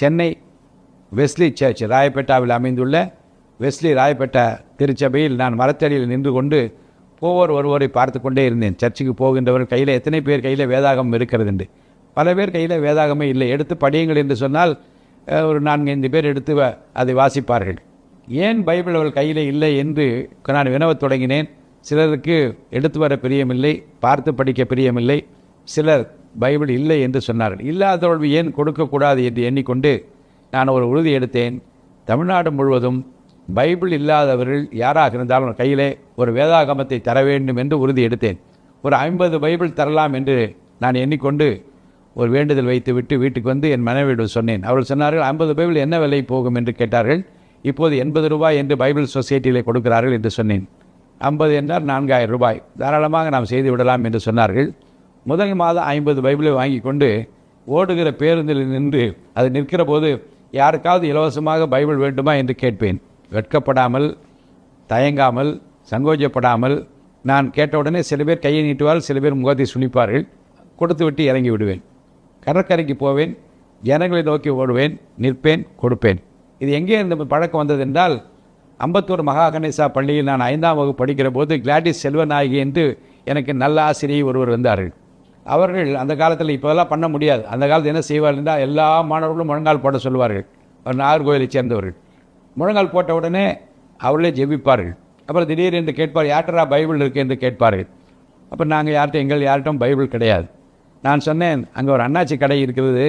Chennai Wesley search ராயப்பேட்டாவில் அமைந்துள்ள Wesley Royapettah திருச்சபையில் நான் மரத்தடியில் நின்று கொண்டு ஒருவரை பார்த்து கொண்டே இருந்தேன். சர்ச்சுக்கு போகின்றவர் கையில் எத்தனை பேர் கையில் வேதாகம் இருக்கிறது என்று. பல பேர் கையில் வேதாகமே இல்லை. எடுத்து படியுங்கள் என்று சொன்னால் ஒரு 4-5 பேர் எடுத்து அதை வாசிப்பார்கள். ஏன் பைபிள் அவள் கையில் இல்லை என்று நான் வினவத் தொடங்கினேன். சிலருக்கு எடுத்து வர பிரியமில்லை, பார்த்து படிக்க பிரியமில்லை. சிலர் பைபிள் இல்லை என்று சொன்னார்கள். இல்லாதவர்கள் ஏன் கொடுக்கக்கூடாது என்று எண்ணிக்கொண்டு நான் ஒரு உறுதி எடுத்தேன். தமிழ்நாடு முழுவதும் பைபிள் இல்லாதவர்கள் யாராக இருந்தாலும் கையிலே ஒரு வேதாகமத்தை தர வேண்டும் என்று உறுதி எடுத்தேன். ஒரு 50 பைபிள் தரலாம் என்று நான் எண்ணிக்கொண்டு ஒரு வேண்டுதல் வைத்துவிட்டு வீட்டுக்கு வந்து என் மனைவியிடம் சொன்னேன். அவர்கள் சொன்னார்கள், 50 பைபிள் என்ன விலை போகும் என்று கேட்டார்கள். இப்போது 80 ரூபாய் என்று பைபிள் சொசைட்டியில் கொடுக்கிறார்கள் என்று சொன்னேன். 50 என்றால் 4000 ரூபாய், தாராளமாக நாம் செய்து விடலாம் என்று சொன்னார்கள். முதல் மாதம் 50 பைபிளை வாங்கி கொண்டு ஓடுகிற பேருந்தில் நின்று அது நிற்கிற போது யாருக்காவது இலவசமாக பைபிள் வேண்டுமா என்று கேட்பேன். வெட்கப்படாமல், தயங்காமல், சங்கோஜப்படாமல் நான் கேட்டவுடனே சில பேர் கையை நீட்டுவார்கள், சில பேர் முகத்தை சுழிப்பார்கள். கொடுத்து விட்டு இறங்கி விடுவேன். கடற்கரைக்கு போவேன், ஜனங்களை நோக்கி ஓடுவேன், நிற்பேன், கொடுப்பேன். இது எங்கே இந்த பழக்கம் வந்தது என்றால், அம்பத்தூர் மகா கணேசா பள்ளியில் நான் 5ஆம் வகுப்பு படிக்கிற போது கிளாடிஸ் செல்வநாயகி என்று எனக்கு நல்ல ஆசிரியை ஒருவர் வந்தார்கள். அவர்கள் அந்த காலத்தில் இப்போதெல்லாம் பண்ண முடியாது. அந்த காலத்தில் என்ன செய்வார்கள் என்றால், எல்லா மாணவர்களும் முழங்கால் போட சொல்வார்கள். ஒரு நாகர்கோவிலை சேர்ந்தவர்கள் முழங்கால் போட்ட உடனே அவர்களே ஜெபிப்பார்கள். அப்புறம் திடீரென்று கேட்பார், யார்டரா பைபிள் இருக்குது என்று கேட்பார்கள். அப்போ நாங்கள் யார்கிட்டும் பைபிள் கிடையாது. நான் சொன்னேன், அங்கே ஒரு அண்ணாச்சி கடை இருக்கிறது,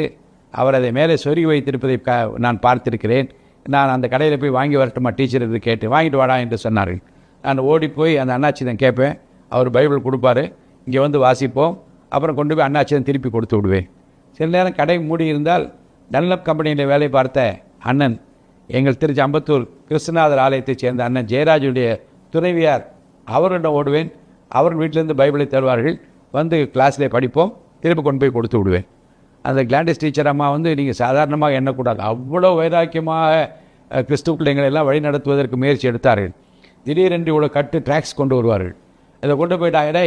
அவர் அதை மேலே சொருகி வைத்திருப்பதை நான் பார்த்திருக்கிறேன். நான் அந்த கடையில் போய் வாங்கி வரட்டுமா டீச்சர் என்று கேட்டு, வாங்கிட்டு வாடா என்று சொன்னார்கள். நான் ஓடி போய் அந்த அண்ணாச்சி தான் கேட்பேன். அவர் பைபிள் கொடுப்பார், இங்கே வந்து வாசிப்போம், அப்புறம் கொண்டு போய் அண்ணாச்சி தான் திருப்பி கொடுத்து விடுவேன். சில நேரம் கடை மூடி இருந்தால் டன்லப் கம்பெனியில் வேலை பார்த்த அண்ணன், எங்கள் திருச்சி அம்பத்தூர் கிருஷ்ணநாதர் ஆலயத்தைச் சேர்ந்த அண்ணன் ஜெயராஜுடைய துணைவியார், அவரிடம் ஓடுவேன். அவர் வீட்டிலேருந்து பைபிளை தருவார்கள். வந்து கிளாஸில் படிப்போம், திருப்பி கொண்டு போய் கொடுத்து விடுவேன். அந்த கிளாண்டிஸ் டீச்சர் அம்மா வந்து நீங்கள் சாதாரணமாக எண்ணக்கூடாது, அவ்வளோ வைராக்கியமாக கிறிஸ்துவ பிள்ளைங்களை எல்லாம் வழி நடத்துவதற்கு முயற்சி எடுத்தார்கள். திடீரென்று இவ்வளோ கட்டு ட்ராக்ஸ் கொண்டு வருவார்கள். இதை கொண்டு போயிட்டாங்க,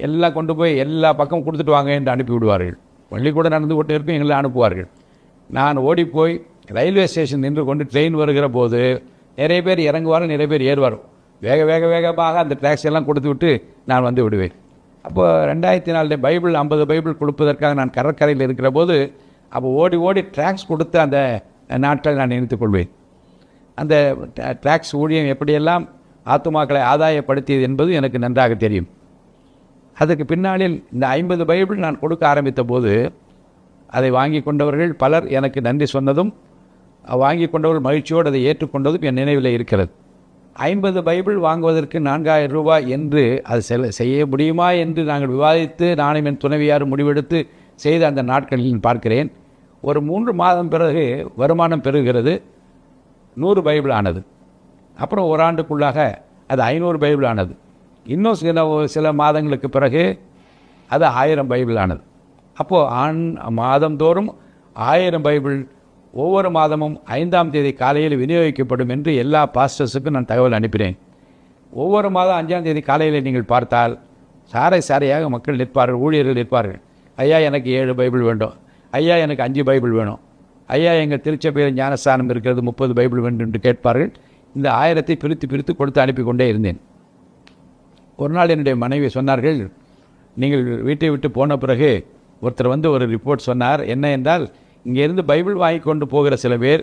எல்லாம் கொண்டு போய் எல்லா பக்கம் கொடுத்துட்டு வாங்க என்று அனுப்பி விடுவார்கள். பள்ளிக்கூடம் நடந்து கொண்டு இருக்கும், எங்களை அனுப்புவார்கள். நான் ஓடிப்போய் ரயில்வே ஸ்டேஷன் நின்று கொண்டு ட்ரெயின் வருகிற போது நிறைய பேர் இறங்குவார்கள், நிறைய பேர் ஏறுவார். வேகமாக அந்த ட்ராக்ஸ் எல்லாம் கொடுத்து விட்டு நான் வந்து விடுவேன். அப்போது 2004 பைபிள் 50 பைபிள் கொடுப்பதற்காக நான் கடற்கரையில் இருக்கிற போது அப்போ ஓடி ட்ராக்ஸ் கொடுத்து அந்த நாட்கள் நான் நினைத்துக் கொள்வேன். அந்த ட்ராக்ஸ் ஊழியம் எப்படியெல்லாம் ஆத்துமாக்களை ஆதாயப்படுத்தியது என்பது எனக்கு நன்றாக தெரியும். அதுக்கு பின்னாளில் இந்த 50 பைபிள் நான் கொடுக்க ஆரம்பித்த போது அதை வாங்கி கொண்டவர்கள் பலர் எனக்கு நன்றி சொன்னதும், வாங்கி கொண்டவர்கள் மகிழ்ச்சியோடு அதை ஏற்றுக்கொண்டதும் என் நினைவில் இருக்கிறது. 50 பைபிள் வாங்குவதற்கு 4000 ரூபாய் என்று அது செய்ய முடியுமா என்று நாங்கள் விவாதித்து நானும் என் துணைவியாரும் முடிவெடுத்து செய்த அந்த நாட்களில் பார்க்கிறேன். ஒரு 3 மாதம் பிறகு வருமானம் பெறுகிறது. 100 பைபிள் ஆனது. அப்புறம் ஒரு ஆண்டுக்குள்ளாக அது 500 பைபிள் ஆனது. இன்னும் சில மாதங்களுக்கு பிறகு அது 1000 பைபிள் ஆனது. அப்போது மாதந்தோறும் 1000 பைபிள் ஒவ்வொரு மாதமும் 5ஆம் தேதி காலையில் விநியோகிக்கப்படும் என்று எல்லா பாஸ்டர்ஸுக்கும் நான் தகவல் அனுப்பினேன். ஒவ்வொரு மாதம் 5ஆம் தேதி காலையில் நீங்கள் பார்த்தால் சாரையாக மக்கள் நிற்பார்கள், ஊழியர்கள் நிற்பார்கள். ஐயா எனக்கு 7 பைபிள் வேண்டும், ஐயா எனக்கு 5 பைபிள் வேணும், ஐயா எங்கள் திருச்சபையில் ஞானஸ்தானம் இருக்கிறது 30 பைபிள் வேண்டும் என்று கேட்பார்கள். இந்த 1000 பிரித்து கொடுத்து அனுப்பி கொண்டே இருந்தேன். ஒரு நாள் என்னுடைய மனைவி சொன்னார்கள், நீங்கள் வீட்டை விட்டு போன பிறகு ஒருத்தர் வந்து ஒரு ரிப்போர்ட் சொன்னார். என்ன என்றால், இங்கேருந்து பைபிள் வாங்கி கொண்டு போகிற சில பேர்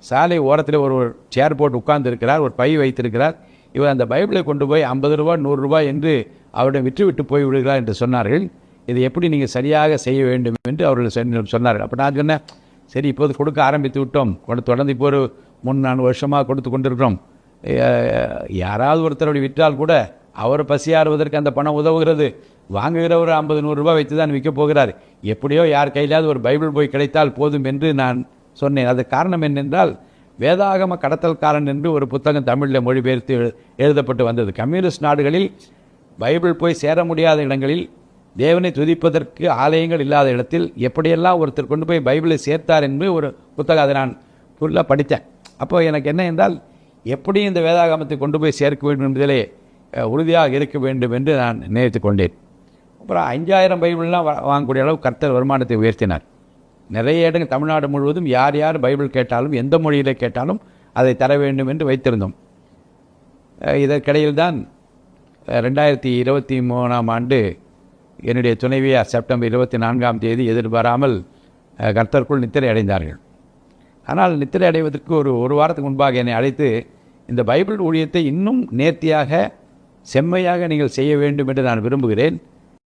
சாலை ஓரத்தில் ஒரு சேர் போட்டு உட்கார்ந்து இருக்கிறார், ஒரு பை வைத்திருக்கிறார். இவர் அந்த பைபிளை கொண்டு போய் 50 ரூபாய் 100 ரூபாய் என்று அவரிடம் விட்டு போய் விடுகிறார் என்று சொன்னார்கள். இது எப்படி நீங்கள் சரியாக செய்ய வேண்டும் என்று அவர்கள் சொன்னார்கள். அப்போ நான் சொன்னேன், சரி இப்போது கொடுக்க ஆரம்பித்து விட்டோம், தொடர்ந்து இப்போ ஒரு 3-4 வருஷமாக கொடுத்து கொண்டிருக்கிறோம். யாராவது ஒருத்தர் விற்றால் கூட அவர் பசியாறுவதற்கு அந்த பணம் உதவுகிறது. வாங்குகிறவர் 50-100 ரூபாய் வைத்து தான் விற்கப் போகிறார். எப்படியோ யார் கையிலாவது ஒரு பைபிள் போய் கிடைத்தால் போதும் என்று நான் சொன்னேன். அது காரணம் என்னென்றால், வேதாகம கடத்தல்காரன் என்று ஒரு புத்தகம் தமிழில் மொழிபெயர்த்து எழுதப்பட்டு வந்தது. கம்யூனிஸ்ட் நாடுகளில் பைபிள் போய் சேர முடியாத இடங்களில், தேவனை துதிப்பதற்கு ஆலயங்கள் இல்லாத இடத்தில் எப்படியெல்லாம் ஒருத்தர் கொண்டு போய் பைபிளை சேர்த்தார் என்று ஒரு புத்தகம், அதை நான் ஃபுல்லாக படித்தேன். அப்போ எனக்கு என்ன என்றால், எப்படி இந்த வேதாகமத்தை கொண்டு போய் சேர்க்க வேண்டும் என்பதிலே உறுதியாக இருக்க வேண்டும் என்று நான் நினைத்து கொண்டேன். அப்புறம் 5000 பைபிள்லாம் வாங்கக்கூடிய அளவு கர்த்தர் வருமானத்தை உயர்த்தினார். நிறைய இடங்கள் தமிழ்நாடு முழுவதும் யார் யார் பைபிள் கேட்டாலும் எந்த மொழியில் கேட்டாலும் அதை தர வேண்டும் என்று வைத்திருந்தோம். இதற்கிடையில் தான் 2023ஆம் ஆண்டு என்னுடைய துணைவியார் செப்டம்பர் 24ஆம் தேதி எதிர்பாராமல் கர்த்தருக்குள் நித்திரை அடைந்தார்கள். ஆனால் நித்திரை அடைவதற்கு ஒரு வாரத்துக்கு முன்பாக என்னை அழைத்து, இந்த பைபிள் ஊழியத்தை இன்னும் நேர்த்தியாக செம்மையாக நீங்கள் செய்ய வேண்டும் என்று நான் விரும்புகிறேன்.